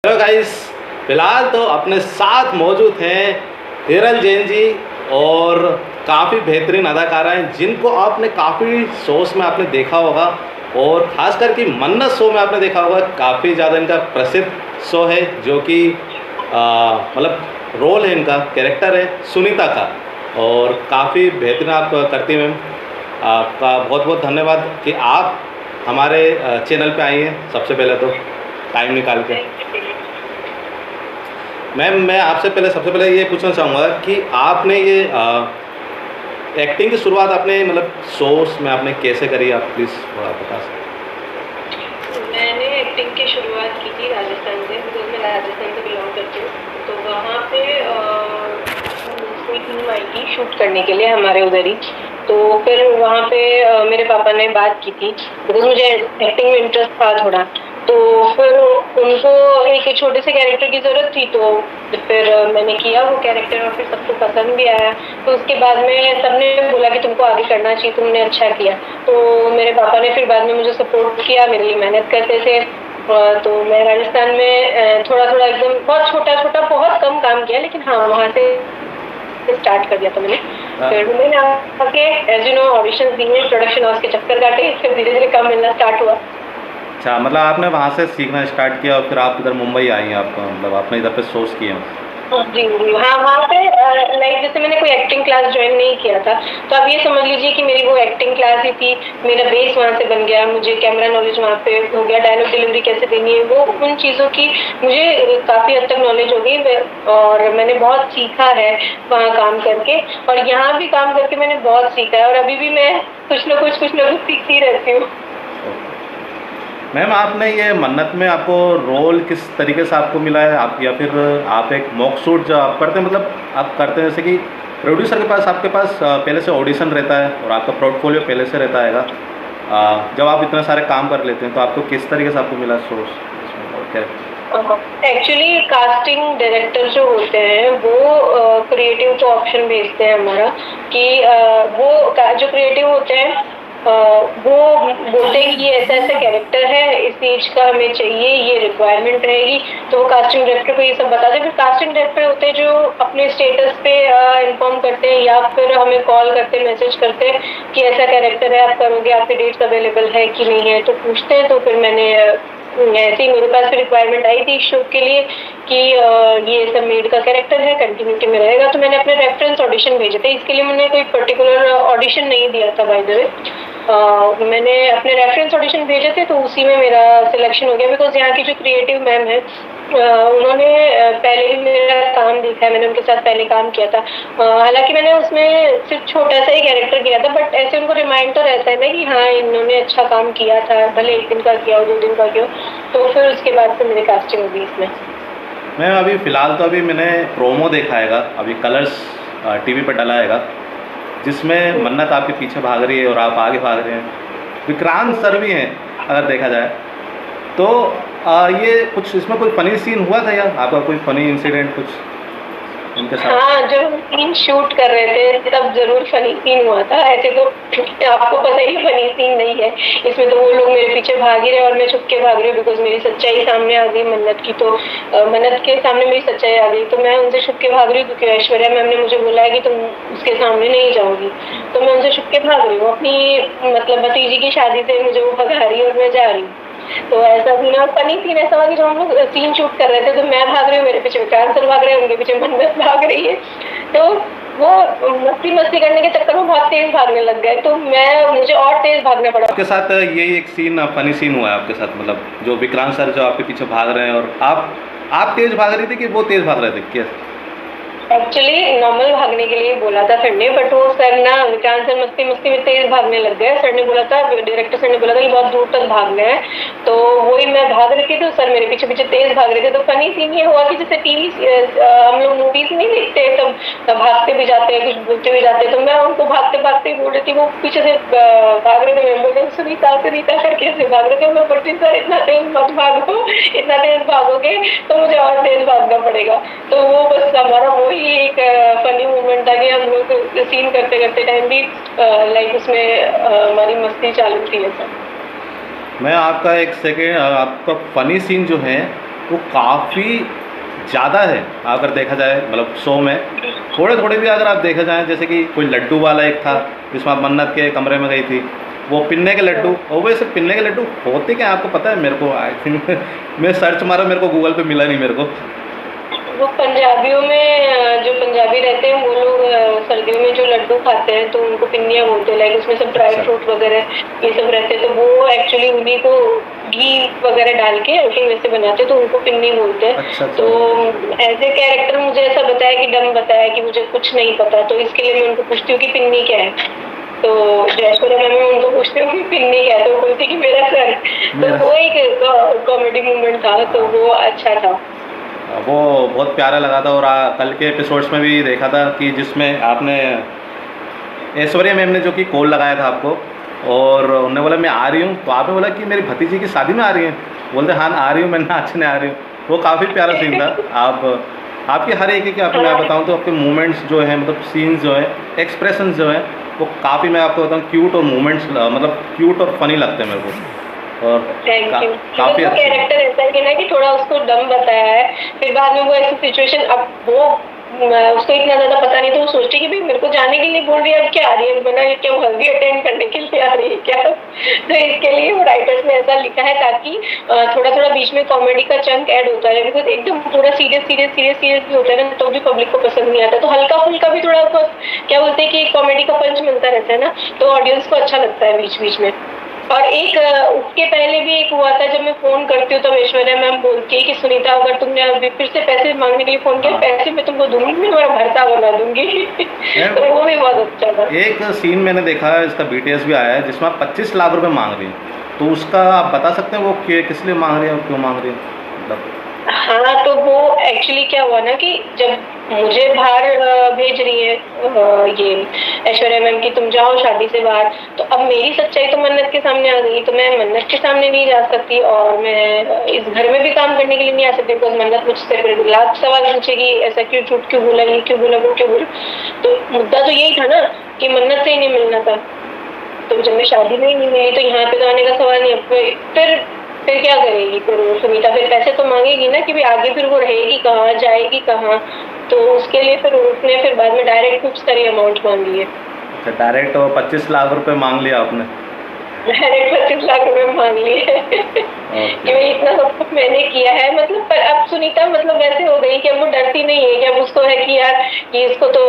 तो गाइस फिलहाल तो अपने साथ मौजूद हैं हिरल जैन जी और काफ़ी बेहतरीन अदाकारा हैं जिनको आपने काफ़ी शोज़ में आपने देखा होगा और ख़ास करके मन्नत शो में आपने देखा होगा। काफ़ी ज़्यादा इनका प्रसिद्ध शो है जो कि मतलब रोल है, इनका कैरेक्टर है सुनीता का और काफ़ी बेहतरीन आप करती हैं मैम। आपका बहुत बहुत धन्यवाद कि आप हमारे चैनल पे आई हैं सबसे पहले तो टाइम निकाल के। मैम मैं आपसे सबसे पहले ये पूछना चाहूँगा कि आपने ये एक्टिंग की शुरुआत आपने मतलब शोज़ में आपने कैसे करी, आप प्लीज़ थोड़ा बता सकते। मैंने एक्टिंग की शुरुआत की थी राजस्थान से, बिकॉज मैं राजस्थान से बिलोंग करती हूँ। तो वहाँ पे कोई टीम आई थी शूट करने के लिए हमारे उधर ही। तो फिर वहाँ पे मेरे पापा ने बात की थी, बिकॉज मुझे एक्टिंग में इंटरेस्ट था थोड़ा। तो फिर उनको एक छोटे से कैरेक्टर की ज़रूरत थी, तो फिर मैंने किया वो कैरेक्टर और फिर सबको पसंद भी आया। तो उसके बाद में सबने बोला कि तुमको आगे करना चाहिए, तुमने अच्छा किया। तो मेरे पापा ने फिर बाद में मुझे सपोर्ट किया, मेरे लिए मेहनत करते थे। तो मैं राजस्थान में थोड़ा थोड़ा एकदम बहुत छोटा छोटा बहुत कम काम किया, लेकिन हाँ वहाँ से स्टार्ट कर दिया था मैंने। फिर मैंने आके एज यू नो ऑडिशन दिए, प्रोडक्शन हाउस के चक्कर काटे, फिर धीरे धीरे काम मिलना स्टार्ट हुआ। अच्छा, मतलब आपने वहाँ से सीखना स्टार्ट किया और फिर आप इधर मुंबई आई हैं, आपका मतलब आपने इधर पे सोर्स किए हैं। जी जी हाँ, वहाँ पे लाइक जैसे मैंने कोई एक्टिंग क्लास ज्वाइन नहीं किया था, तो आप ये समझ लीजिए कि मेरी वो एक्टिंग क्लास ही थी। मेरा बेस वहाँ से बन गया, मुझे कैमरा नॉलेज वहाँ पे हो गया, डायलॉग डिलीवरी कैसे देनी है वो उन चीज़ों की मुझे काफ़ी हद तक नॉलेज हो गई और मैंने बहुत सीखा है वहाँ काम करके। और यहाँ भी काम करके मैंने बहुत सीखा है और अभी भी मैं कुछ ना कुछ सीखती रहती हूँ। मैम आपने ये मन्नत में आपको रोल किस तरीके से आपको मिला है, आप या फिर आप एक मॉक शूट जो आप करते हैं, मतलब आप करते हैं जैसे कि प्रोड्यूसर के पास आपके पास पहले से ऑडिशन रहता है और आपका पोर्टफोलियो पहले से रहता है, जब आप इतने सारे काम कर लेते हैं तो आपको किस तरीके से आपको मिला सोर्स और क्या? एक्चुअली कास्टिंग डायरेक्टर जो होते हैं वो क्रिएटिव को ऑप्शन भेजते हैं हमारा कि वो जो क्रिएटिव होते हैं वो बोलते हैं कि ये ऐसा ऐसा कैरेक्टर है, इस एज का हमें चाहिए, ये रिक्वायरमेंट रहेगी। तो वो कास्टिंग डायरेक्टर को ये सब बताते हैं। फिर कास्टिंग डायरेक्टर होते हैं जो अपने स्टेटस पे इन्फॉर्म करते हैं या फिर हमें कॉल करते हैं, मैसेज करते हैं कि ऐसा कैरेक्टर है, आप करोगे, आपके डेट्स अवेलेबल है कि नहीं है। तो पूछते हैं, तो फिर मैंने ऐसे ही मेरे पास फिर रिक्वायरमेंट आई थी इस शो के लिए कि ये सब मेड का कैरेक्टर है, कंटिन्यूटी में रहेगा। तो मैंने अपने रेफरेंस ऑडिशन भेजे थे, इसके लिए मैंने कोई पर्टिकुलर ऑडिशन नहीं दिया था बाय द वे। मैंने अपने रेफरेंस ऑडिशन भेजे थे, तो उसी में मेरा सिलेक्शन हो गया। बिकॉज यहाँ की जो क्रिएटिव मैम है उन्होंने पहले भी मेरा काम देखा है, मैंने उनके साथ पहले काम किया था। हालांकि मैंने उसमें सिर्फ छोटा सा ही कैरेक्टर किया था, बट ऐसे उनको रिमाइंड तो रहता है ना कि हाँ इन्होंने अच्छा काम किया था, भले 1 दिन का किया हो 2 दिन का किया हो। तो फिर उसके बाद से मेरी कास्टिंग होगी इसमें। मैम अभी फ़िलहाल तो अभी मैंने प्रोमो देखा हैगा, अभी कलर्स टीवी पर डला हैगा जिसमें मन्नत आपके पीछे भाग रही है और आप आगे भाग रहे हैं। विक्रांत सर भी हैं अगर देखा जाए तो ये कुछ इसमें कोई फ़नी सीन हुआ था या आपका कोई फ़नी इंसिडेंट कुछ इनके साथ? हाँ, जब हम सीन शूट कर रहे थे तब जरूर फनी सीन हुआ था। ऐसे तो आपको पता ही फनी सीन नहीं है इसमें, तो वो लोग मेरे पीछे भाग ही रहे और मैं छुप के भाग रही हूँ बिकॉज मेरी सच्चाई सामने आ गई मन्नत की। तो मन्नत के सामने मेरी सच्चाई आ गई, तो मैं उनसे छुप के भाग रही हूँ क्योंकि ऐश्वर्या मैम ने मुझे बोला है कि तुम उसके सामने नहीं जाओगी। तो मैं उनसे छुप के भाग रही हूँ, अपनी मतलब भतीजी की शादी से मुझे वो भगा रही है और मैं जा रही हूँ। तो ऐसा सीन और फनी सीन ऐसा हुआ कि जब हम लोग सीन शूट कर रहे थे तो मैं भाग रही हूँ, मेरे पीछे विक्रांत सर भाग रहे हैं, उनके पीछे मन्नत भाग रही है। तो वो मस्ती करने के चक्कर में बहुत तेज भागने लग गए, तो मुझे और तेज भागना पड़ा। आपके साथ यही एक सीन फनी सीन हुआ है आपके साथ, मतलब जो विक्रांत सर जो आपके पीछे भाग रहे हैं और आप तेज भाग रही थी कि वो तेज भाग रहे थे क्या? एक्चुअली नॉर्मल भागने के लिए बोला था सर ने, बट वो सर ना विक्रांत सर मस्ती में तेज भागने लग गए। सर ने बोला था, डायरेक्टर सर ने बोला था कि बहुत दूर तक भागना है, तो वही मैं भाग रही थी तो सर मेरे पीछे पीछे तेज भाग रहे थे। तो फनी सीन ये हुआ कि जैसे टीवी हम लोग मूवीज नहीं देखते तब भागते भी जाते हैं, कुछ बोलते भी जाते हैं, तो मैं उनको भागते भागते बोल रही थी, वो पीछे से भाग रहे थे। मैं बोल रही सुनीता करके ऐसे भाग रहे थे। मैं बोलती सर इतना तेज मत भागो, इतना तेज भागोगे तो मुझे और तेज भागना पड़ेगा। तो वो बस हमारा वही एक फनी मोमेंट था कि हम लोग सीन करते करते टाइम भी लाइक उसमें हमारी मस्ती चालू थी ऐसा। मैं आपका एक सेकेंड, आपका फ़नी सीन जो है वो काफ़ी ज़्यादा है अगर देखा जाए, मतलब शो में थोड़े थोड़े भी अगर आप देखा जाए, जैसे कि कोई लड्डू वाला एक था जिसमें आप मन्नत के कमरे में गई थी, वो पिन्ने के लड्डू, और वैसे पिन्ने के लड्डू होते क्या आपको पता है? मेरे को आई थिंक मैं सर्च मारा, मेरे को गूगल पे मिला नहीं मेरे को। वो पंजाबियों में जो पंजाबी रहते हैं वो लोग सर्दियों में जो लड्डू खाते हैं तो उनको पिन्नियाँ बोलते हैं, लाइक उसमें सब ड्राई अच्छा फ्रूट वगैरह ये सब रहते हैं, तो वो एक्चुअली उन्हीं को घी वगैरह डाल के आई थिंक वैसे बनाते हैं, तो उनको पिन्नी बोलते हैं। अच्छा तो अच्छा। एज ए कैरेक्टर मुझे ऐसा बताया कि डम बताया कि मुझे कुछ नहीं पता, तो इसके लिए मैं उनको पूछती हूँ कि पिन्नी क्या है, तो जयश्वरी मैम मैं उनको पूछती हूँ कि पिन्नी क्या है, तो वो बोलती कि मेरा सर। तो मेरा वो एक कॉमेडी मूवमेंट था, तो वो अच्छा था। वो बहुत प्यारा लगा था। और कल के एपिसोड्स में भी देखा था कि जिसमें आपने ऐश्वर्या मैम ने जो कि कॉल लगाया था आपको, और उन्होंने बोला मैं आ रही हूँ, तो आपने बोला कि मेरी भतीजी की शादी में आ रही हैं, बोलते हाँ आ रही हूँ, मैं नाचने आ रही हूँ। वो काफ़ी प्यारा सीन था। आपके हर एक की आपको मैं बताऊँ तो आपके मूवमेंट्स जो हैं, मतलब सीन्स जो हैं, एक्सप्रेशंस जो हैं, वो काफ़ी, मैं आपको बताऊँ, क्यूट और मूवमेंट्स मतलब क्यूट और फनी लगते हैं मेरे को। और थैंक यू। काफ़ी वो अच्छे। कैरेक्टर ऐसा है कि ना कि थोड़ा उसको डम बताया है, फिर बाद में वो ऐसी सिचुएशन, अब वो उसको इतना ज्यादा पता नहीं, तो वो सोचती कि भाई मेरे को जाने के लिए बोल रही है, अब क्या आ रही है, बना क्या वो हल्दी अटेंड करने के लिए आ रही है क्या? तो इसके लिए वो राइटर्स ने ऐसा लिखा है ताकि थोड़ा थोड़ा बीच में कॉमेडी का चंक ऐड होता है, बिकॉज एकदम पूरा सीरियस सीरियस सीरियस सीरियस भी होता है ना, तो भी पब्लिक को पसंद नहीं आता, तो हल्का फुल्का भी थोड़ा क्या बोलते हैं कि कॉमेडी का पंच मिलता रहता है ना, तो ऑडियंस को अच्छा लगता है बीच बीच में। और एक उसके पहले भी एक हुआ था, जब मैं फोन करती हूँ तब ऐश्वर्या मैम बोलती है कि सुनीता अगर तुमने अभी फिर से पैसे मांगने के लिए फोन किया, हाँ पैसे मैं तुमको दूंगी, मैं तुम्हारा भरता बना दूंगी। मैम, तो वो भी बहुत अच्छा था। एक सीन मैंने देखा है, इसका BTS भी आया है, जिसमें आप 25 लाख रुपए मांग रही हैं, तो उसका आप बता सकते हैं वो किस लिए मांग रही है और क्यों मांग रही है, मतलब? हाँ, तो वो एक्चुअली क्या हुआ ना कि जब मुझे बाहर भेज रही है ये ऐश्वर्या मैम की तुम जाओ शादी से बाहर, तो अब मेरी सच्चाई तो मन्नत के सामने आ गई, तो मैं मन्नत के सामने नहीं जा सकती और मैं इस घर में भी काम करने के लिए नहीं आ सकती, बिकॉज मन्नत मुझसे फिर लाख सवाल पूछेगी, ऐसा क्यों, झूठ क्यों बोला, ये क्यों बोला, वो क्यों बोला। तो मुद्दा तो यही था ना कि मन्नत से ही नहीं मिलना था, तो जब मैं शादी में ही नहीं मिली तो यहाँ पे तो आने का सवाल नहीं है। फिर क्या करेगी फिर सुनीता, फिर पैसे तो मांगेगी ना कि भाई आगे फिर वो रहेगी कहाँ, जाएगी कहाँ, तो उसके लिए फिर उसने फिर बाद में डायरेक्ट कुछ सारी अमाउंट मांगी है। अच्छा, डायरेक्ट 25 लाख रुपए मांग लिया आपने? डायरेक्ट 25 लाख रुपए मांग लिए कि ओके। भाई इतना सब कुछ मैंने किया है, मतलब पर अब सुनीता मतलब वैसे हो गई कि अब वो डरती नहीं है, कि अब उसको है कि यार कि इसको तो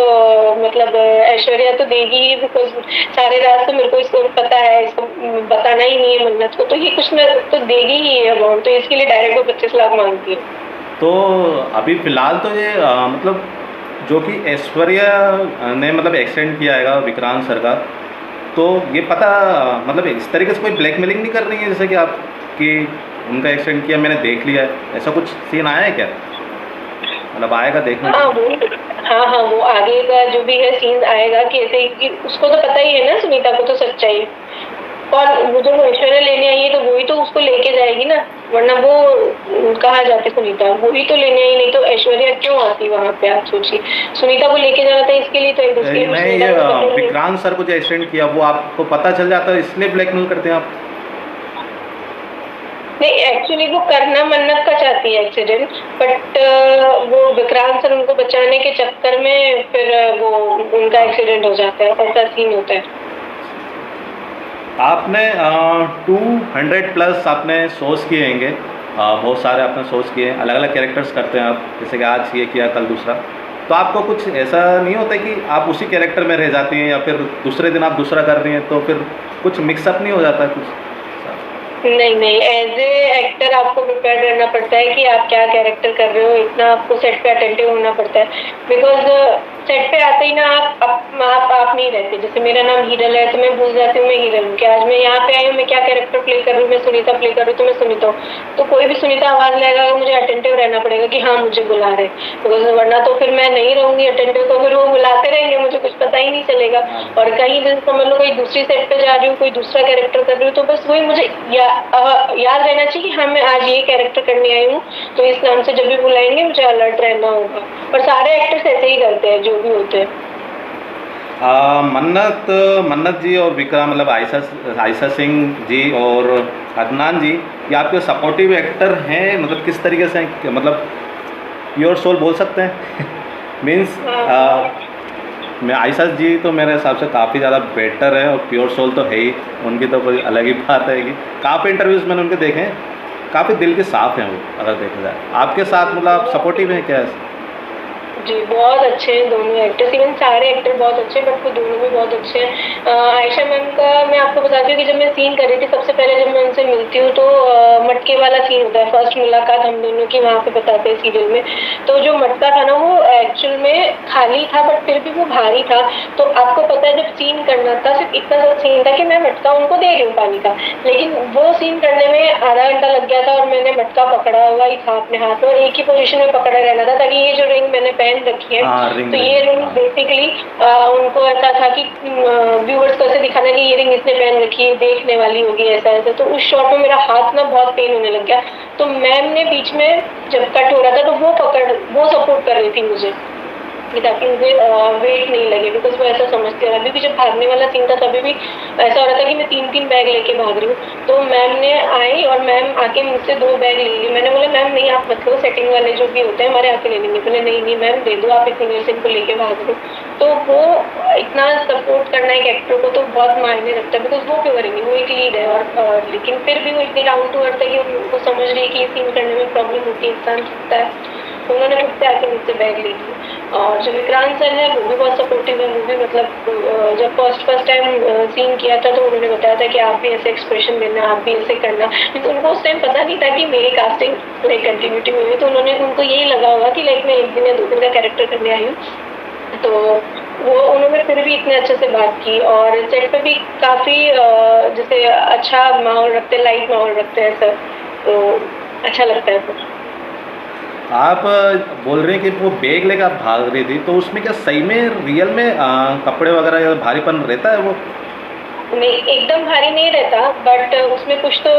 मतलब ऐश्वर्या तो देगी ही, बिकॉज सारे राज तो मेरे को इसको पता है, इसको बताना ही नहीं है मन्नत को, तो ये कुछ ना तो देगी ही है अमाउंट, तो इसके लिए डायरेक्ट वो 25 लाख मांगती है। तो अभी फ़िलहाल तो ये मतलब जो कि ऐश्वर्या ने मतलब एक्सटेंड किया है विक्रांत सर का, तो ये पता मतलब इस तरीके से कोई ब्लैकमेलिंग नहीं कर रही है, जैसे कि आप कि उनका एक्सटेंड किया मैंने देख लिया है, ऐसा कुछ सीन आया है क्या, मतलब आएगा देखने हाँ को? वो हाँ वो आगे का जो भी है सीन आएगा कि ऐसे ही कि उसको तो पता ही है ना सुनीता को तो सच्चाई, और वो जो ऐश्वर्या लेने आई है तो वही तो उसको लेके जाएगी ना, वरना वो कहाँ जाते सुनीता, वही तो लेने आई, नहीं तो ऐश्वर्या क्यों आती वहां पे, आप सोचिए सुनीता को लेके जाना था इसके लिए, तो एक उसके लिए नहीं, सुनीता ये को पता ही नहीं। विक्रांत सर को जो एक्सटेंड किया वो आपको पता चल जाता है, इसलिए ब्लैकमेल करते हैं आप? नहीं एक्चुअली वो करना मन्नत का चाहती है एक्सीडेंट, बट वो विक्रांत सर उनको बचाने के चक्कर में फिर वो उनका हाँ। एक्सीडेंट हो जाता है, ऐसा सीन होता है। आपने 200 प्लस आपने शोज़ किए होंगे, बहुत सारे आपने शोज़ किए, अलग अलग कैरेक्टर्स करते हैं आप, जैसे कि आज ये किया कल दूसरा, तो आपको कुछ ऐसा नहीं होता कि आप उसी कैरेक्टर में रह जाती हैं, या फिर दूसरे दिन आप दूसरा कर रही हैं, तो फिर कुछ मिक्सअप नहीं हो जाता है कुछ? नहीं एज ए एक्टर आपको प्रिपेयर रहना पड़ता है कि आप क्या कैरेक्टर कर रहे हो, इतना आपको सेट पे अटेंटिव होना पड़ता है, बिकॉज सेट पे आते ही ना आप नहीं रहते, जैसे मेरा नाम हीरल है तो मैं भूल जाती हूँ मैं हीरल हूँ, कि आज मैं यहाँ पे आई हूँ, मैं क्या कैरेक्टर प्ले कर रही हूँ, मैं सुनीता प्ले कर रही हूँ तो मैं सुनीता हूँ, तो कोई भी सुनीता आवाज लगाएगा मुझे अटेंटिव रहना पड़ेगा कि हाँ मुझे बुला रहे, बिकॉज वरना तो फिर मैं नहीं रहूंगी अटेंटिव, तो फिर वो बुलाते रहेंगे मुझे कुछ पता ही नहीं चलेगा, और कहीं जैसे समझ लो कोई दूसरी सेट पे जा रही हूँ, कोई दूसरा कैरेक्टर कर रही हूँ, तो बस वही मुझे याद रहना चाहिए कि हाँ मैं आज ये कैरेक्टर करने आई हूँ, तो इस नाम से जब भी बुलाएंगे मुझे अलर्ट रहना होगा, और सारे एक्टर्स ऐसे ही करते हैं जो भी होते हैं। मन्नत मन्नत जी और विक्रम, मतलब आयशा आयशा सिंह जी और अदनान जी, ये आपके सपोर्टिव एक्टर हैं, मतलब किस तरीके से हैं, मतलब प्योर सोल बोल सकते हैं मीन्स मैं आयशा जी तो मेरे हिसाब से काफ़ी ज़्यादा बेटर है और प्योर सोल तो है ही, उनकी तो कोई अलग ही बात है कि काफ़ी इंटरव्यूज़ मैंने उनके देखे हैं, काफ़ी दिल के साफ़ हैं वो, अगर देखा जाए आपके साथ मतलब आप सपोर्टिव हैं क्या? जी, बहुत अच्छे हैं दोनों एक्टर्स, इवन सारे एक्टर बहुत अच्छे हैं, बट वो दोनों भी बहुत अच्छे हैं। आयशा मैम का मैं आपको बताती हूँ कि जब मैं सीन कर रही थी, सबसे पहले जब मैं उनसे मिलती हूँ तो मटके वाला सीन होता है, फर्स्ट मुलाकात हम दोनों की वहाँ पे बताते हैं सीरियल में। तो जो मटका था ना, वो एक्चुअल में खाली था, बट फिर भी वो भारी था। तो आपको पता है, जब सीन करना था, सिर्फ इतना सा सीन था कि मैं मटका उनको दे रही हूँ पानी का, लेकिन वो सीन करने में आधा घंटा लग गया था और मैंने मटका पकड़ा हुआ ही था अपने हाथ में और एक ही पोजीशन में पकड़ा रहना था, ताकि ये जो रिंग मैंने पहन रखी है, रिंग तो ये रिंग बेसिकली उनको ऐसा था कि व्यूअर्स को ऐसे दिखाना कि ये रिंग इसने पहन रखी है, देखने वाली होगी, ऐसा ऐसा। तो उस शॉट में मेरा हाथ ना बहुत पेन होने लग गया, तो मैम ने बीच में जब कट हो रहा था तो वो सपोर्ट कर रही थी मुझे, ताकि मुझे वेट नहीं लगे, बिकॉज वो ऐसा समझते हैं। अभी भी जब भागने वाला सीन था, तभी भी ऐसा हो रहा था कि मैं 3-3 बैग लेके भाग रही हूँ। तो मैम ने आई और मैम आके मुझसे 2 बैग ले ली। मैंने बोला मैम नहीं, आप मत लो, सेटिंग वाले जो भी होते हैं हमारे आके ले लेंगे। बोले नहीं नहीं मैम, दे दो, आप इतनी देर से इनको लेके भाग रहे हो। तो वो इतना सपोर्ट करना एक एक्टर को तो बहुत मायने रखता है, बिकॉज वो क्यों करेंगे, वो एक लीड है। और लेकिन फिर भी वो इतनी डाउन टू अर्थ है कि उनको समझ रही है कि ये सीन करने में प्रॉब्लम होती है, इंसान सकता है। तो उन्होंने मुझसे आके मुझसे बैग ले ली। और जो विक्रांत सर है वो भी बहुत सपोर्टिव है। वो भी मतलब जब फर्स्ट टाइम सीन किया था तो उन्होंने बताया था कि आप भी ऐसे एक्सप्रेशन देना, आप भी ऐसे करना। तो उनको उस टाइम पता नहीं था कि मेरी कास्टिंग लाइक कंटिन्यूटी में हुई, तो उनको यही लगा होगा कि लाइक मैं 1 दिन या 2 दिन का कैरेक्टर करने आई हूँ। तो वो उन्होंने फिर भी इतने अच्छे से बात की और सेट पे भी काफ़ी जैसे अच्छा माहौल रखते हैं, लाइट माहौल रखते हैं सर, तो अच्छा लगता है सर। आप बोल रहे हैं कि वो बैग लेकर आप भाग रही थी, तो उसमें क्या सही में रियल में कपड़े वगैरह या भारीपन रहता है वो? नहीं, एकदम भारी नहीं रहता, बट उसमें कुछ तो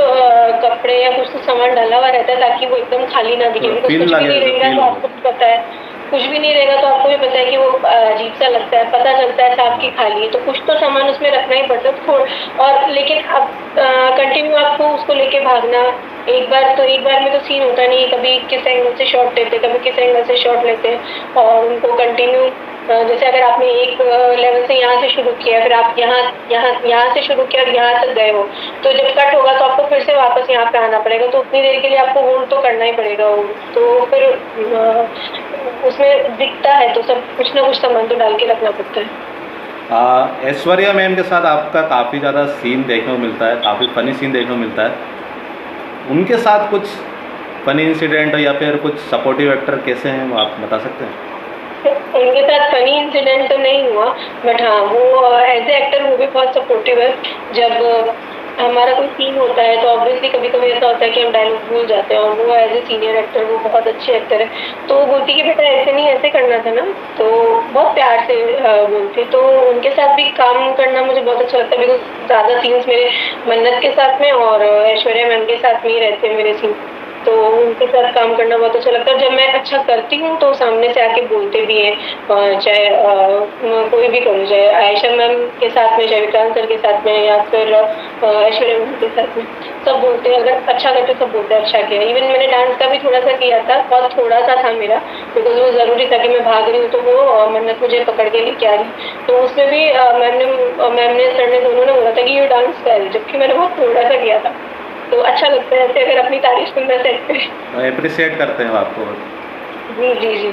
कपड़े या कुछ तो सामान डाला हुआ रहता है, ताकि वो एकदम खाली ना दिखे। तो बिकॉज फील कुछ भी लगे, नहीं तो रहेगा फील तो हो। आपको भी पता है, कुछ भी नहीं रहेगा तो आपको भी पता है कि वो अजीब सा लगता है, पता चलता है साफ की खाली है। तो कुछ तो सामान उसमें रखना ही पड़ता है और लेकिन अब कंटिन्यू आपको उसको लेके भागना, एक बार में तो सीन होता नहीं, कभी किस एंगल से शॉट लेते, कभी किस एंगल से शॉट लेते और उनको कंटिन्यू जैसे अगर आपने एक लेवल से यहाँ से शुरू किया, फिर आप यहाँ से शुरू किया और यहाँ तक गए हो, तो जब कट होगा तो आपको फिर से वापस यहाँ पे आना पड़ेगा। तो उतनी देर के लिए आपको होल्ड तो करना ही पड़ेगा होल्ड। तो फिर उसमें दिखता है तो सब कुछ ना कुछ सामान तो डाल के रखना पड़ता है। ऐश्वर्या मैम के साथ आपका काफ़ी ज़्यादा सीन देखने को मिलता है, काफ़ी फ़नी सीन देखने को मिलता है। उनके साथ कुछ फ़नी इंसिडेंट या फिर कुछ सपोर्टिव एक्टर कैसे हैं वो आप बता सकते हैं? उनके साथ फनी इंसिडेंट तो नहीं हुआ, बट हाँ वो एज ए एक्टर वो भी बहुत सपोर्टिव है। जब हमारा कोई सीन होता है तो ऑब्वियसली कभी कभी ऐसा होता है कि हम डायलॉग भूल जाते हैं, और वो एज ए सीनियर एक्टर वो बहुत अच्छे एक्टर है। तो वो बोलती कि बेटा ऐसे नहीं, ऐसे करना था ना, तो बहुत प्यार से बोलती। तो उनके साथ भी काम करना मुझे बहुत अच्छा लगता है, बिकॉज ज़्यादा सीन्स मेरे मन्नत के साथ में और ऐश्वर्या मैम के साथ में ही रहते हैं मेरे सीन। तो उनके साथ काम करना बहुत अच्छा लगता है। जब मैं अच्छा करती हूँ तो सामने से आके बोलते भी हैं, चाहे कोई भी करो, चाहे आयशा मैम के साथ में, चाहे विक्रांत सर के साथ में, या फिर ऐश्वर्या मैम के साथ में, सब बोलते हैं। अगर अच्छा करते सब बोलते हैं अच्छा किया। इवन मैंने डांस का भी थोड़ा सा किया था, बहुत थोड़ा सा था मेरा, बिकॉज वो ज़रूरी था कि मैं भाग रही हूँ, तो वो मन्नत मुझे पकड़ के लेके आ रही। तो उसमें भी मैम ने सर ने दोनों ने बोला था कि ये डांस कर, जबकि मैंने बहुत थोड़ा सा किया था। तो अच्छा लगता है ऐसे अगर अपनी तारीफ सुनना सेट पे। अप्रिशिएट करते हैं आपको। जी जी जी।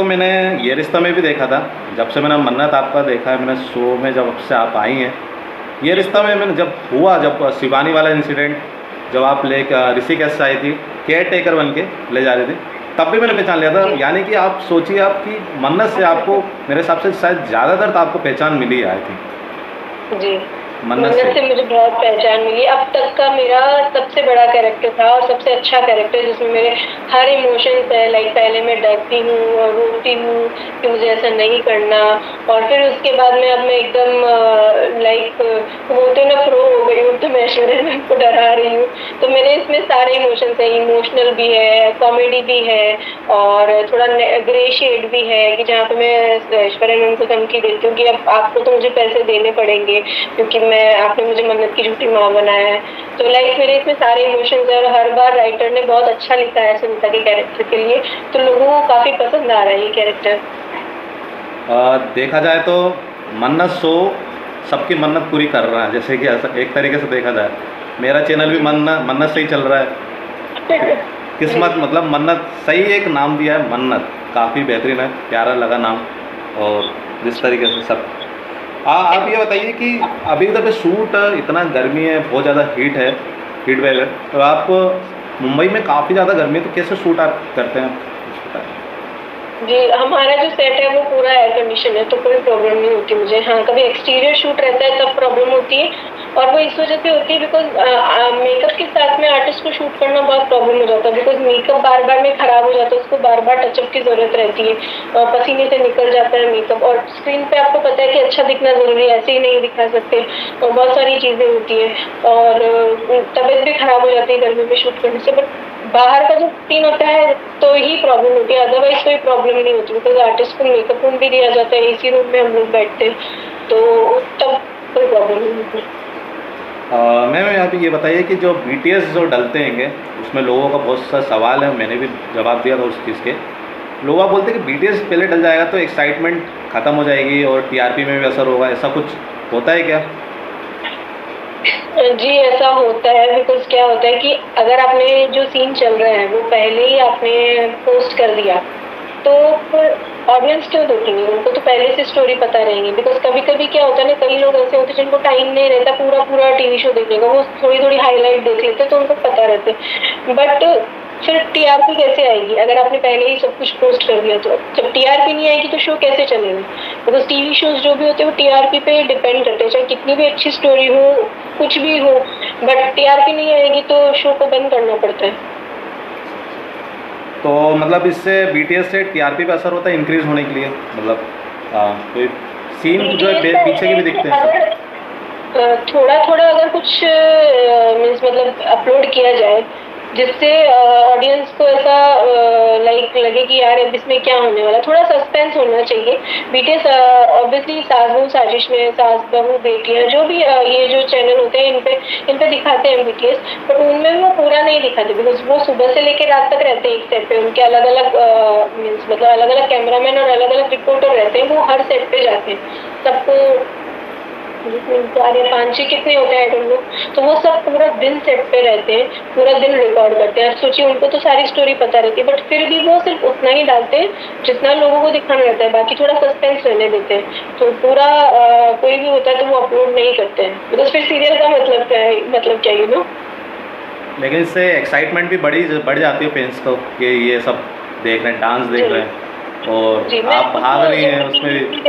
मैंने ये रिश्ता में भी देखा था, जब से मैंने मन्नत आपका देखा है, मैंने शो में जब से आप आई हैं, ये रिश्ता में मैंने जब शिवानी वाला इंसिडेंट, जब आप ऋषिकेश से आई थी केयर टेकर बन के ले जा रही थी, तब भी मैंने पहचान लिया था। यानी कि आप सोचिए, आपकी मन्नत से आपको मेरे हिसाब से शायद ज़्यादातर तो आपको पहचान मिली आई थी जी, मन्नत से मुझे बहुत पहचान मिली। अब तक का मेरा सबसे बड़ा कैरेक्टर था और सबसे अच्छा कैरेक्टर, जिसमें मेरे हर इमोशंस है। लाइक पहले मैं डरती हूँ और रोती हूँ कि मुझे ऐसा नहीं करना, और फिर उसके बाद में अब मैं एकदम लाइक बोलते ना प्रो हो गई हूँ, तो मैं ऐश्वर्या मैम को डरा रही हूँ। तो मेरे इसमें सारे इमोशंस हैं, इमोशनल भी है, कॉमेडी भी है, और थोड़ा ग्रे शेड भी है कि जहाँ पे मैं ऐश्वर्या मैम को धमकी देती हूँ कि अब आपको तो मुझे पैसे देने पड़ेंगे, क्योंकि आपने मुझे मन्नत की झूठी माँ बनाया है। तो लाइक मेरे इसमें सारे इमोशंस है और हर बार राइटर ने बहुत अच्छा लिखा है सुनीता के कैरेक्टर के लिए, तो लोगों को काफ़ी पसंद आ रहा है ये कैरेक्टर। देखा जाए तो मन्नत शो सबकी मन्नत पूरी कर रहा है, जैसे कि ऐसा एक तरीके से देखा जाए मेरा चैनल भी मन्नत से ही चल रहा है। किस्मत मतलब मन्नत सही एक नाम दिया है, मन्नत काफ़ी बेहतरीन है, प्यारा लगा नाम। और जिस तरीके से सब आप ये बताइए कि अभी तो शूट इतना गर्मी है, बहुत ज़्यादा हीट वेव है, तो आप मुंबई में काफ़ी ज़्यादा गर्मी है, तो कैसे शूट आप करते हैं कुछ बताएं? जी, हमारा जो सेट है वो पूरा एयर कंडीशन है, तो कोई प्रॉब्लम नहीं होती मुझे। हाँ, कभी एक्सटीरियर शूट रहता है तब प्रॉब्लम होती है, और वो इस वजह से होती है बिकॉज़ मेकअप के साथ में आर्टिस्ट को शूट करना बहुत प्रॉब्लम हो जाता है, बिकॉज़ मेकअप बार-बार में खराब हो जाता है, उसको बार-बार टचअप की ज़रूरत रहती है। पसीने से निकल जाता है मेकअप, और स्क्रीन पे आपको पता है कि अच्छा दिखना ज़रूरी है, ऐसे ही नहीं दिखा सकते, और बहुत सारी चीज़ें होती हैं, और तबीयत भी खराब हो जाती है गर्मी में शूट करने से। बट बाहर का जो सीन होता है तो ही प्रॉब्लम होती है, अदरवाइज कोई प्रॉब्लम नहीं होती, बिकॉज आर्टिस्ट को मेकअप रूम भी दिया जाता है, एसी रूम में हम लोग बैठते हैं, तो तब कोई प्रॉब्लम नहीं होती। मैम आप ये बताइए कि जो BTS जो डलते हैं उसमें लोगों का बहुत सा सवाल है, मैंने भी जवाब दिया था उस चीज़ के। लोग आप बोलते हैं कि BTS पहले डल जाएगा तो एक्साइटमेंट ख़त्म हो जाएगी और TRP में भी असर होगा, ऐसा कुछ होता है क्या? जी, ऐसा होता है, बिकॉज़ क्या होता है कि अगर आपने जो सीन चल रहा है वो पहले ही आपने पोस्ट कर दिया, तो फिर ऑडियंस क्यों देखेंगे? उनको तो पहले से स्टोरी पता रहेगी, बिकॉज़ कभी-कभी क्या होता है ना, कई लोग ऐसे होते हैं जिनको टाइम नहीं रहता पूरा-पूरा टीवी शो देखने का, वो थोड़ी-थोड़ी हाइलाइट देख लेते हैं तो उनको पता रहता है। बट फिर टीआरपी कैसे आएगी अगर आपने पहले ही सब कुछ पोस्ट कर दिया तो? जब टीआरपी नहीं आएगी तो शो कैसे चलेगा? बिकॉज़ टीवी शोज़ जो भी होते हैं वो टीआरपी पे डिपेंड करते हैं, चाहे कितनी भी अच्छी स्टोरी हो, कुछ भी हो, बट टीआरपी नहीं आएगी तो शो को बंद करना पड़ता है। तो मतलब इससे BTS से TRP पे असर होता है इंक्रीज़ होने के लिए, मतलब कोई सीन जो है पीछे के भी दिखते हैं सब? थोड़ा-थोड़ा अगर कुछ मीन्स मतलब अपलोड किया जाए, जिससे ऑडियंस को ऐसा लाइक लगे कि यार अब इसमें क्या होने वाला है, थोड़ा सस्पेंस होना चाहिए। BTS ऑब्वियसली सास बहू साजिश में, सास बहू बेटियां, जो भी ये जो चैनल होते हैं इन पे दिखाते हैं BTS, बट उनमें वो पूरा नहीं दिखाते, बिकॉज वो सुबह से लेकर रात तक रहते हैं एक सेट पे, उनके अलग-अलग मीन्स मतलब अलग-अलग कैमरामैन और अलग-अलग रिपोर्टर रहते हैं, वो हर सेट पे जाते हैं, सबको 4 या 5 कितने होते हैं आई डोंट नो, तो वो सब पूरा दिन सेट पे रहते हैं, पूरा दिन रिकॉर्ड करते हैं। अब सोचिए उनको तो सारी स्टोरी पता रहती है, बट फिर भी वो सिर्फ उतना ही डालते हैं जितना लोगों को दिखाना रहता है, बाकी थोड़ा सस्पेंस रहने देते हैं। तो पूरा कोई भी होता है तो वो अपलोड नहीं करते हैं, बिकॉज फिर सीरियल का मतलब क्या यू नो। लेकिन इससे एक्साइटमेंट भी बढ़ जाती है फैंस को कि ये सब देख रहे हैं, डांस देख रहे हैं, और जी, आप भाग रही हैं उसमें भी।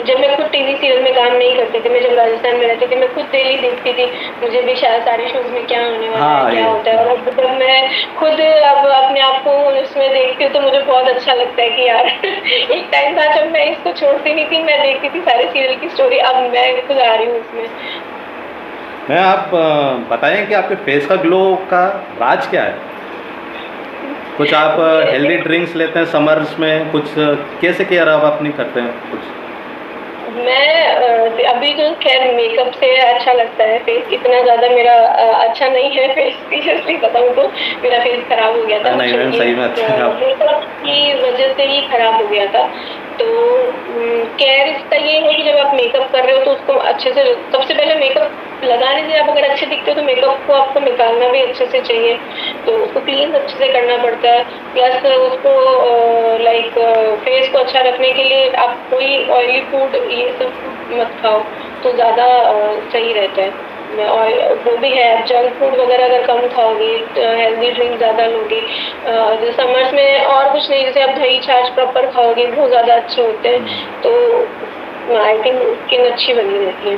जब मैं खुद टीवी सीरियल में काम नहीं करती थी, मैं जब राजस्थान में रहती थी, मैं खुद डेली देखती थी, मुझे भी शायद सारे शोज में क्या होने वाला है, क्या होता है, और अब जब मैं खुद अब अपने आप को उसमें देखती हूँ तो मुझे बहुत अच्छा लगता है कि यार एक टाइम था जब मैं इसको छोड़ती नहीं थी, मैं देखती थी सारे सीरियल की स्टोरी, अब मैं खुद आ रही हूँ उसमें। मैं आप बताएं कि आपके फेस का ग्लो का राज क्या है? कुछ आप हेल्दी ड्रिंक्स लेते हैं समर्स में, कुछ कैसे केयर आप अपनी करते हैं कुछ? मैं अभी जो खैर मेकअप से अच्छा लगता है फेस, इतना ज़्यादा मेरा अच्छा नहीं है फेस, सीरियसली बताऊँ तो मेरा फेस खराब हो गया था, नहीं मैम सही में अच्छा है। मेकअप की वजह से ही खराब हो गया था। तो केयर इसका ये है कि जब आप मेकअप कर रहे हो तो उसको अच्छे से, सबसे पहले मेकअप लगाने से आप अगर अच्छे दिखते हो तो मेकअप को आपको निकालना भी अच्छे से चाहिए, तो उसको क्लीन अच्छे से करना पड़ता है। प्लस उसको लाइक फेस को अच्छा रखने के लिए आप कोई ऑयली फूड ये सब मत खाओ तो ज़्यादा सही रहता है। और वो भी है, आप जंक फूड वगैरह अगर कम खाओगे, हेल्दी ड्रिंक ज़्यादा लोगे, जैसे समर्स में और कुछ नहीं, जैसे आप दही छाछ प्रॉपर खाओगे वो ज़्यादा अच्छे होते हैं, तो आई थिंक स्किन अच्छी बनी रहती है।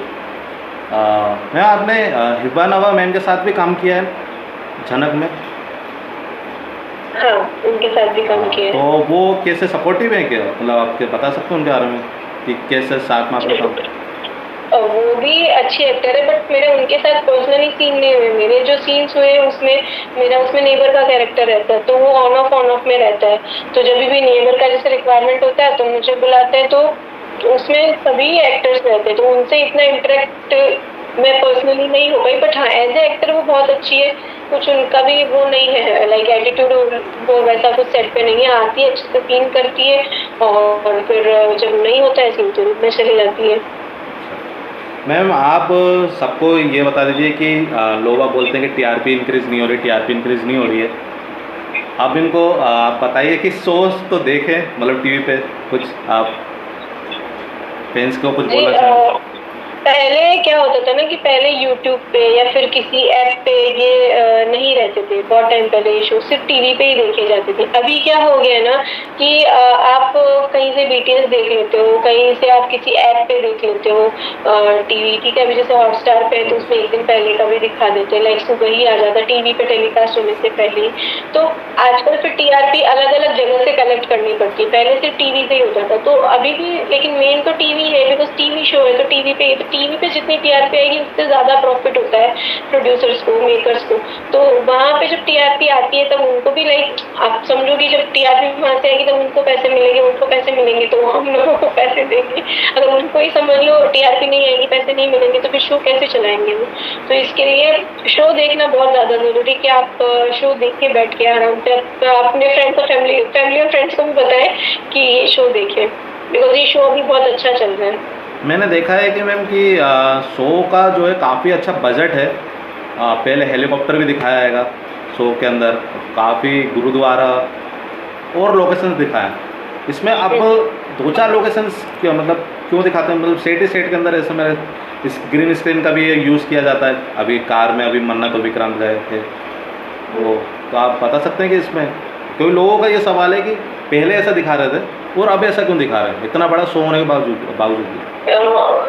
मैम आपने हिबा नवा मैम के साथ भी काम किया है झनक में? हाँ, उनके साथ भी काम किया है। तो वो कैसे सपोर्टिव है क्या, मतलब आपके बता सकते हो उनके बारे में कि कैसे साथ में आपने काम? वो भी अच्छी एक्टर है, बट मेरे उनके साथ पर्सनली सीन नहीं हुए। मेरे जो सीन्स हुए उसमें मेरा उसमें नेबर का कैरेक्टर रहता है, तो वो ऑन ऑफ में रहता है, तो जब भी नेबर का जैसे रिक्वायरमेंट होता है तो मुझे बुलाते हैं, तो उसमें सभी एक्टर्स रहते हैं, तो उनसे इतना इंटरेक्ट मैं पर्सनली नहीं हो पाई, बट हाँ एज ए एक्टर वो बहुत अच्छी है। कुछ उनका भी वो नहीं है लाइक एटीट्यूड, वो वैसा कुछ सेट पे नहीं है, आती है अच्छे से सीन करती है और फिर जब नहीं होता है सीन तो रूप में चली जाती है। मैम आप सबको ये बता दीजिए कि लोग आप बोलते हैं कि टीआरपी इंक्रीज़ नहीं हो रही, टीआरपी इंक्रीज़ नहीं हो रही है। आप इनको आप बताइए कि शोज़ तो देखें, मतलब टीवी पे कुछ आप फैंस को कुछ जी बोलना चाहें? पहले क्या होता था ना कि पहले यूट्यूब पे या फिर किसी ऐप पे ये नहीं रहते थे, बहुत टाइम पहले ये शो सिर्फ टीवी पे ही देखे जाते थे। अभी क्या हो गया है ना कि आप कहीं से बीटीएस देख लेते हो, कहीं से आप किसी ऐप पे देख लेते हो टीवी, ठीक है। अभी जैसे हॉटस्टार पे है तो उसमें एक दिन पहले का भी दिखा देते हैं, लाइक सुबह ही आ जाता टीवी पे टेलीकास्ट होने से पहले ही। तो आजकल फिर टीआरपी अलग अलग जगह से कलेक्ट करनी पड़ती है, पहले सिर्फ टीवी से ही होता था। तो अभी भी लेकिन मेन तो टीवी है, बिकॉज टीवी शो है तो टीवी पे जितनी टीआरपी आएगी उससे ज्यादा प्रॉफिट होता है प्रोड्यूसर्स को, मेकर्स को। तो वहां पे जब टीआरपी आती है तब उनको भी लाइक आप समझो कि जब टीआरपी वहां से आएगी तब उनको पैसे मिलेंगे, उनको पैसे मिलेंगे तो हम लोगों को पैसे देंगे। अगर उनको ही समझ लो टीआरपी नहीं आएगी, पैसे नहीं मिलेंगे, तो फिर शो कैसे चलाएंगे वो। तो इसके लिए शो देखना बहुत ज्यादा जरूरी कि आप शो देख के बैठ के आराम से अपने फ्रेंड्स और फैमिली और फ्रेंड्स को भी बताएं कि ये शो देखें, बिकॉज ये शो अभी बहुत अच्छा चल रहा है। मैंने देखा है कि मैम कि शो का जो है काफ़ी अच्छा बजट है। पहले हेलीकॉप्टर भी दिखाया जाएगा शो के अंदर, काफ़ी गुरुद्वारा और लोकेशंस दिखाया। इसमें अब दो चार लोकेशंस क्यों, मतलब क्यों दिखाते हैं, मतलब सेट के अंदर ऐसे मेरे इस ग्रीन स्क्रीन का भी यूज़ किया जाता है। अभी कार में अभी मन्नत और विक्रांत गए थे वो, तो आप बता सकते हैं कि इसमें, क्योंकि लोगों का ये सवाल है कि पहले ऐसा दिखा रहे थे और अब ऐसा क्यों दिखा रहे हैं, इतना बड़ा शो होने के बावजूद भी।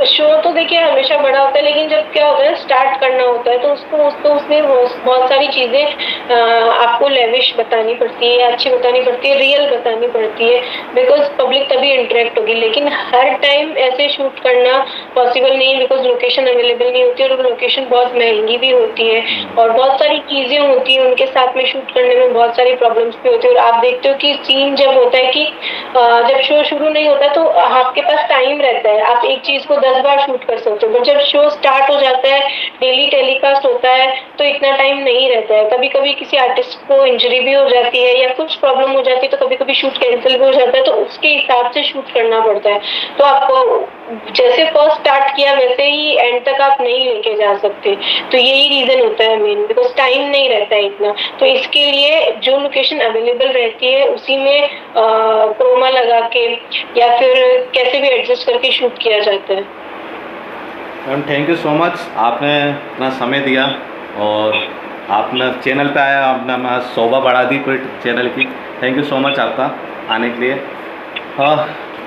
शो तो देखिए हमेशा बड़ा होता है, लेकिन जब क्या होता है स्टार्ट करना होता है तो उसमें बहुत सारी चीजें आपको लेविश बतानी पड़ती है, अच्छी बतानी पड़ती है, रियल बतानी पड़ती है, बिकॉज पब्लिक तभी इंटरेक्ट होगी। लेकिन हर टाइम ऐसे शूट करना पॉसिबल नहीं है, बिकॉज लोकेशन अवेलेबल नहीं होती है और लोकेशन बहुत महंगी भी होती है और बहुत सारी चीजें होती है उनके साथ में शूट करने में, बहुत सारी प्रॉब्लम्स भी होती है। और आप देखते हो कि सीन जब होता है कि जब शो शुरू नहीं होता तो आपके पास टाइम रहता है, आप एक चीज को 10 बार शूट कर सकते हो, बट जब शो स्टार्ट हो जाता है, डेली टेलीकास्ट होता है, तो इतना टाइम नहीं रहता है। कभी कभी किसी आर्टिस्ट को इंजरी भी हो जाती है या कुछ प्रॉब्लम हो जाती है तो कभी कभी शूट कैंसिल भी हो जाता है, तो उसके हिसाब से शूट करना पड़ता है। तो आपको जैसे फर्स्ट स्टार्ट किया वैसे ही एंड तक आप नहीं लेके जा सकते। तो यही रीजन होता है मेन, बिकॉज टाइम नहीं रहता है इतना। तो इसके लिए जो लोकेशन अवेलेबल रहती है उसी में क्रोमा लगा के या फिर कैसे भी एडजस्ट करके शूट किया जाता है। Ma'am thank you so much, आपने इतना समय दिया और आपने चैनल पे आया, आपने हमारा शोभा बढ़ा दी कोई चैनल की। थैंक यू सो मच आपका आने के लिए। हाँ,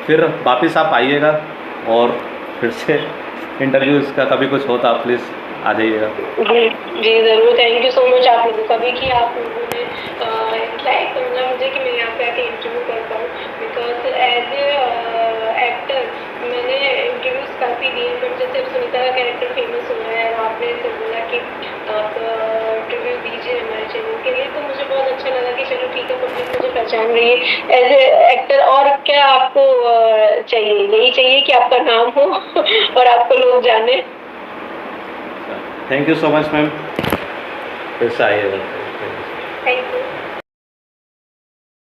फिर वापस आप आइएगा और फिर से इंटरव्यूज़ का कभी कुछ होता आप प्लीज़ आ जाइएगा। जी जी ज़रूर, थैंक यू सो मच आप लोगों का भी कि आप लोगों ने ट्राई करना मुझे कि मैं यहाँ पे आके इंटरव्यू कर पाऊँ, बिकॉज एज ए एक्टर मैंने इंटरव्यूज काफ़ी दिए, बट जैसे सुनीता का कैरेक्टर फेमस हुआ है और आपने ऐसे बोला कि आप इंटरव्यू दीजिए हमारे चैनल के लिए, तो मुझे बहुत अच्छा लगा कि चलो ठीक है पब्लिक मुझे पहचान रही है एज ए एक्टर। और क्या आपको चाहिए, यही चाहिए कि आपका नाम हो और आपको लोग जाने। Thank you so much ma'am, फिर से आइएगा। Thank you.